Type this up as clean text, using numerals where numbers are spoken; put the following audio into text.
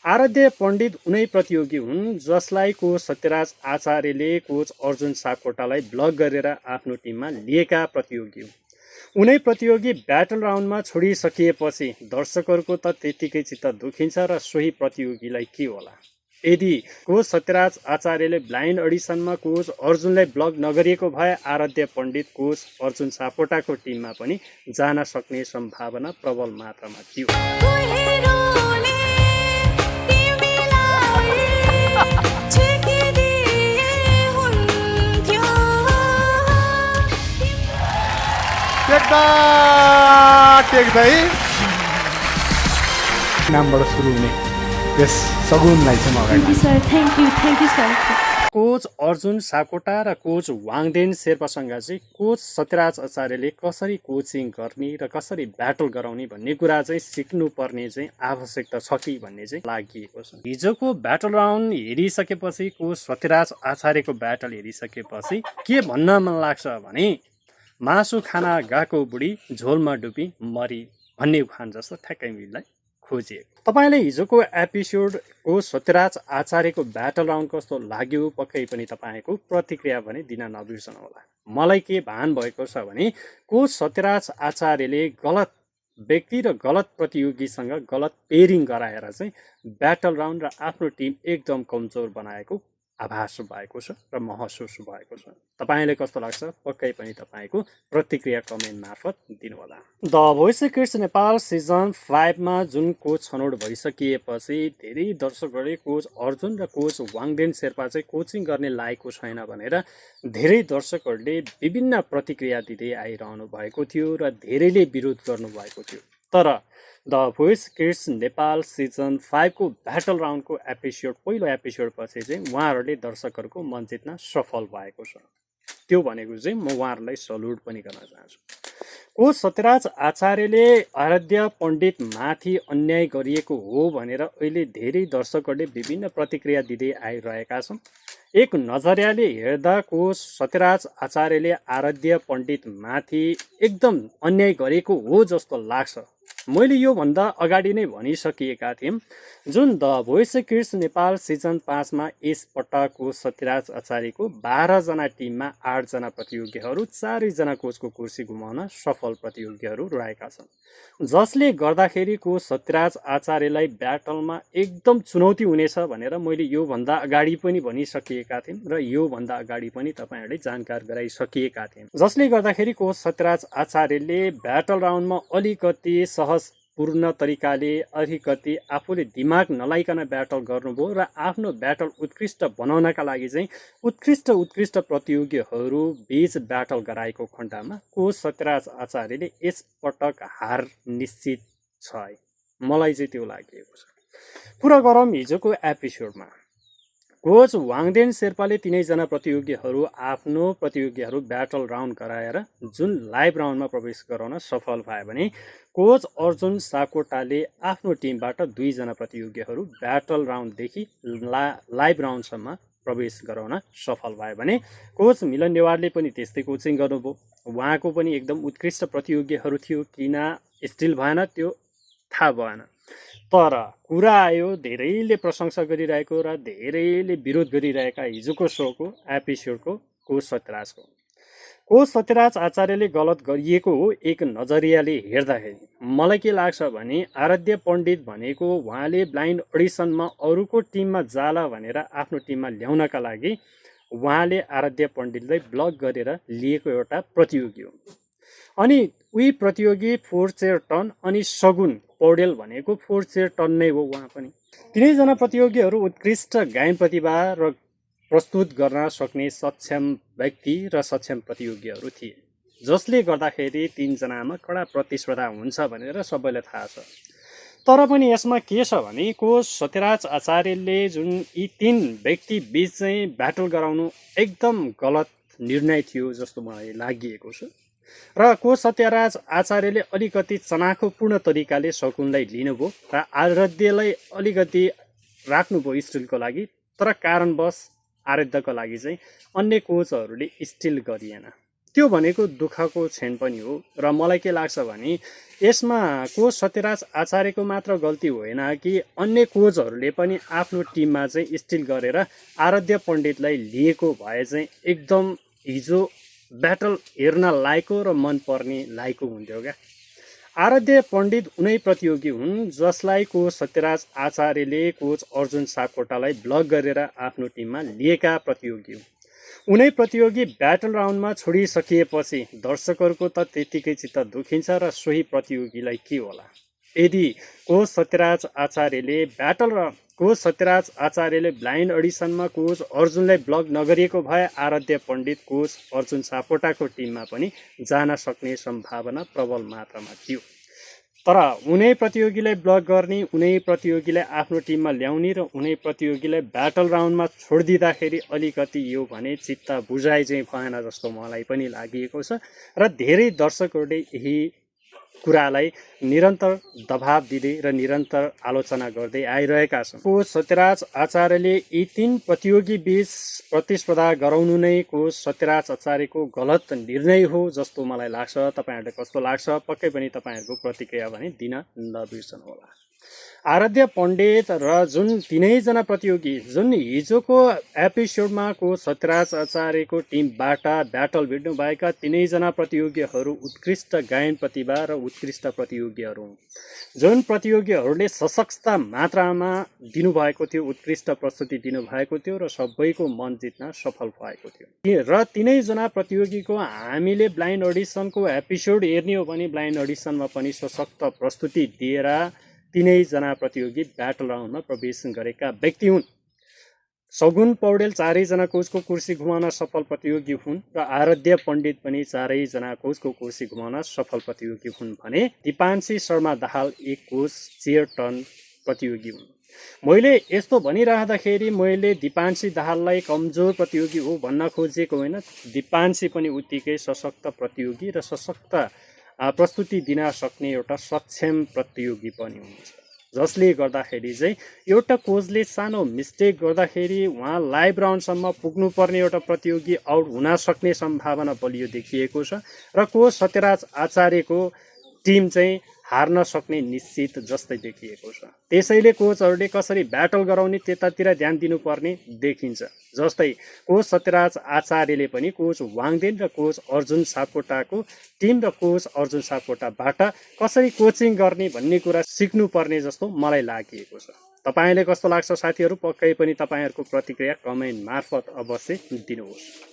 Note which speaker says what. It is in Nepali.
Speaker 1: आराध्य पण्डित उनै प्रतियोगी हुन् जसलाई कोच सत्यराज आचार्यले कोच अर्जुन सापकोटालाई ब्लक गरेर आफ्नो टिममा लिएका प्रतियोगी हुन्। उनै प्रतियोगी ब्याटल राउन्डमा छोडिसकिएपछि दर्शकहरूको त त्यतिकै चित्त दुखिन्छ र सोही प्रतियोगीलाई के होला। यदि कोच सत्यराज आचार्यले ब्लाइन्ड अडिसनमा कोच अर्जुनलाई ब्लक नगरिएको भए आराध्य पण्डित कोच अर्जुन सापकोटाको टिममा पनि जान सक्ने सम्भावना प्रबल मात्रामा थियो।
Speaker 2: टेक्दै नामबाट सुरु हुने यस सगुनलाई चाहिँ म
Speaker 3: thank you sir.
Speaker 1: Coach Arjun Sapkota र कोच वाङदेन शेर्पासँग चाहिँ कोच सत्यराज आचार्यले कसरी कोचिङ गर्ने र कसरी ब्याटल गराउने भन्ने कुरा चाहिँ सिक्नुपर्ने चाहिँ आवश्यकता छ कि भन्ने चाहिँ लागि छ। हिजोको ब्याटल राउन्ड हेरिसकेपछि कोच सत्यराज आचार्यको ब्याटल हेरिसकेपछि के भन्न मन लाग्छ भने मासु खाना गएको बुढी झोलमा डुबी मरी भन्ने उखान जस्तो ठ्याक्कै मिललाई खोजिएको। तपाईँले हिजोको एपिसोडको सत्यराज आचार्यको ब्याटल राउन्ड कस्तो लाग्यो पक्कै पनि तपाईँको प्रतिक्रिया भने दिन नबिर्सनु होला। मलाई के भान भएको छ भने कोच सत्यराज आचार्यले गलत व्यक्ति र गलत प्रतियोगीसँग गलत पेयरिङ गराएर चाहिँ ब्याटल राउन्ड र आफ्नो टिम एकदम कमजोर बनाएको आभास भएको छ र महसुस भएको छ। तपाईँले कस्तो लाग्छ पक्कै पनि तपाईँको प्रतिक्रिया कमेन्ट मार्फत दिनुहोला। The voice of kids Nepal season 5 मा जुन कोच छनौट भइसकिएपछि धेरै दर्शकहरूले कोच अर्जुन र कोच वाङदेन शेर्पा चाहिँ कोचिङ गर्ने लायकको छैन भनेर धेरै दर्शकहरूले विभिन्न प्रतिक्रिया दिँदै आइरहनु भएको थियो र धेरैले विरोध गर्नुभएको थियो। तर the voice kids Nepal season 5 को ब्याटल राउन्डको एपिसोड पहिलो एपिसोड पछि चाहिँ उहाँहरूले दर्शकहरूको मन जित्न सफल भएको छ। त्यो भनेको चाहिँ म उहाँहरूलाई सल्युट पनि गर्न चाहन्छु। कोच सत्यराज आचार्यले आराध्य पण्डित माथि अन्याय गरिएको हो भनेर अहिले धेरै दर्शकहरूले विभिन्न प्रतिक्रिया दिँदै आइरहेका छन्। एक नजरियाले हेर्दा कोच सत्यराज आचार्यले आराध्य पण्डित माथि एकदम अन्याय गरेको हो जस्तो लाग्छ। मैले यो भन्दा अगाडि नै भनिसकिएका थियौँ जुन the voice of kids Nepal season 5 मा यसपटक कोच सत्यराज आचार्यको 12 जना टिममा 8 जना प्रतियोगीहरू 4 जना कोचको कुर्सी गुमाउन सफल प्रतियोगीहरू रहेका छन्, जसले गर्दाखेरि कोच सत्यराज आचार्यलाई ब्याटलमा एकदम चुनौती हुनेछ भनेर मैले यो भन्दा अगाडि पनि भनिसकिएका थियौँ र यो भन्दा अगाडि पनि तपाईहरुले जानकार गराइसकिएका थियौँ। जसले गर्दाखेरि कोच सत्यराज आचार्यले ब्याटल राउन्डमा अलिकति सहजपूर्ण तरिकाले अलिकति आफूले दिमाग नलाइकन ब्याटल गर्नुभयो र आफ्नो ब्याटल उत्कृष्ट बनाउनका लागि चाहिँ उत्कृष्ट प्रतियोगीहरू बीच ब्याटल गराएको खण्डमा कोच सत्यराज आचार्यले यसपटक हार निश्चित छ है, मलाई चाहिँ त्यो लागेको छ। कुरा गरौँ हिजोको एपिसोडमा कोच वाङदेन शेर्पाले 3 जना प्रतियोगीहरू आफ्नो प्रतियोगीहरू ब्याटल राउन्ड गराएर जुन लाइभ राउन्डमा प्रवेश गराउन सफल भयो भने कोच अर्जुन सापकोटाले आफ्नो टिमबाट 2 जना प्रतियोगीहरू ब्याटल राउन्डदेखि लाइभ राउन्डसम्म प्रवेश गराउन सफल भयो भने कोच मिलन नेवारले पनि त्यस्तै कोचिङ गर्नुभयो। उहाँको पनि एकदम उत्कृष्ट प्रतियोगीहरू थियो, किन स्टिल भएन त्यो थाहा भएन। तर कुरा आयो धेरैले प्रशंसा गरिरहेको र धेरैले विरोध गरिरहेका हिजोको सोको एपिसोडको कोच सत्यराजको। कोच सत्यराज आचार्यले गलत गरिएको हो एक नजरियाले हेर्दाखेरि। मलाई के लाग्छ भने आराध्य पण्डित भनेको उहाँले ब्लाइन्ड अडिसनमा अरूको टिममा जाला भनेर आफ्नो टिममा ल्याउनका लागि उहाँले आराध्य पण्डितलाई ब्लक गरेर लिएको एउटा प्रतियोगी हो। अनि उही प्रतियोगी 4 चेयर टर्न अनि सगुन पौडेल भनेको 4 चेयर टर्न नै हो। उहाँ पनि 3 जना प्रतियोगीहरू उत्कृष्ट गायन प्रतिभा र प्रस्तुत गर्न सक्ने सक्षम व्यक्ति र सक्षम प्रतियोगीहरू थिए, जसले गर्दाखेरि 3 जनामा कडा प्रतिस्पर्धा हुन्छ भनेर सबैलाई थाहा छ। तर पनि यसमा के छ भने कोच सत्यराज आचार्यले जुन यी 3 व्यक्ति बीच चाहिँ ब्याटल गराउनु एकदम गलत निर्णय थियो जस्तो मलाई लागिएको छ र कोच सत्यराज आचार्यले अलिकति चनाखोपूर्ण तरिकाले सकुनलाई लिनुभयो र आराध्यलाई अलिकति राख्नुभयो स्टिलको लागि। तर कारणवश आराध्यको लागि चाहिँ अन्य कोचहरूले स्टिल गरिएन। त्यो भनेको दुःखको क्षण पनि हो र मलाई के लाग्छ भने यसमा कोच सत्यराज आचार्यको मात्र गल्ती होइन कि अन्य कोचहरूले पनि आफ्नो टिममा चाहिँ स्टिल गरेर आराध्य पण्डितलाई लिएको भए चाहिँ एकदम हिजो ब्याटल हेर्न लायकको र मनपर्ने लायकको हुन्थ्यो क्या। आराध्य पण्डित उनै प्रतियोगी हुन् जसलाई कोच सत्यराज आचार्यले कोच अर्जुन सापकोटालाई ब्लक गरेर आफ्नो टिममा लिएका प्रतियोगी हुन्। उनै प्रतियोगी ब्याटल राउन्डमा छोडिसकिएपछि दर्शकहरूको त त्यतिकै चित्त दुखिन्छ र सोही प्रतियोगीलाई के होला। यदि कोच सत्यराज आचार्यले ब्लाइन्ड अडिसनमा कोच अर्जुनलाई ब्लक नगरिएको भए आराध्य पण्डित कोच अर्जुन सापकोटाको टिममा पनि जान सक्ने सम्भावना प्रबल मात्रामा थियो। तर उनै प्रतियोगीलाई ब्लक गर्ने, उनै प्रतियोगीलाई आफ्नो टिममा ल्याउने र उनै प्रतियोगीलाई ब्याटल राउन्डमा छोडिदिँदाखेरि अलिकति यो भने चित्त बुझाइ चाहिँ भएन जस्तो मलाई पनि लागिएको छ र धेरै दर्शकहरूले यही कुरालाई निरन्तर दबाब दिँदै र निरन्तर आलोचना गर्दै आइरहेका छन्। कोच सत्यराज आचार्यले यी तीन प्रतियोगी बीच प्रतिस्पर्धा गराउनु नै कोच सत्यराज आचार्यको गलत निर्णय हो जस्तो मलाई लाग्छ। तपाईहरुलाई कस्तो लाग्छ पक्कै पनि तपाईहरुको प्रतिक्रिया भने दिन नबिर्सनु होला। आराध्य पण्डित र जुन तीनैजना प्रतियोगी जुन हिजोको एपिसोडमा कोच सत्यराज आचार्यको टिमबाट ब्याटल भिड्नु भएका तीनैजना प्रतियोगीहरू उत्कृष्ट गायन प्रतिभा र उत्कृष्ट प्रतियोगीहरू हुन्। जुन प्रतियोगीहरूले सशक्त मात्रामा दिनुभएको थियो, उत्कृष्ट प्रस्तुति दिनुभएको थियो र सबैको मन जित्न सफल भएको थियो। र तीनैजना प्रतियोगीको हामीले ब्लाइन्ड अडिसनको एपिसोड हेर्ने हो भने ब्लाइन्ड अडिसनमा पनि सशक्त प्रस्तुति दिएर तीनैजना प्रतियोगी ब्याटल राउन्डमा प्रवेश गरेका व्यक्ति हुन्। सगुन पौडेल चारैजना कोचको कुर्सी घुमाउन सफल प्रतियोगी हुन् र आराध्य पण्डित पनि चारैजना कोचको कुर्सी घुमाउन सफल प्रतियोगी हुन् भने दिपान्शी शर्मा दाहाल एक कोच चेयर टर्न प्रतियोगी हुन्। मैले यस्तो भनिराख्दाखेरि मैले दिपान्शी दाहाललाई कमजोर प्रतियोगी हो भन्न खोजेको होइन। दिपान्शी पनि उत्तिकै सशक्त प्रतियोगी र सशक्त प्रस्तुति दिन सक्ने एउटा सक्षम प्रतियोगी पनि हुनुहुन्छ, जसले गर्दाखेरि चाहिँ एउटा कोचले सानो मिस्टेक गर्दाखेरि उहाँ लाइभ राउन्डसम्म पुग्नुपर्ने एउटा प्रतियोगी आउट हुन सक्ने सम्भावना बलियो देखिएको छ र कोच सत्यराज आचार्यको टिम चाहिँ हार्न सक्ने निश्चित जस्तै देखिएको छ। त्यसैले कोचहरूले कसरी ब्याटल गराउने त्यतातिर ध्यान दिनुपर्ने देखिन्छ। जस्तै कोच सत्यराज आचार्यले पनि कोच वाङदेन र कोच अर्जुन सापकोटाको टिम र कोच अर्जुन सापकोटाबाट कसरी कोचिङ गर्ने भन्ने कुरा सिक्नुपर्ने जस्तो मलाई लागेको छ। तपाईलाई कस्तो लाग्छ साथीहरू? पक्कै पनि तपाईहरुको प्रतिक्रिया कमेन्ट मार्फत अवश्य दिनुहोस्।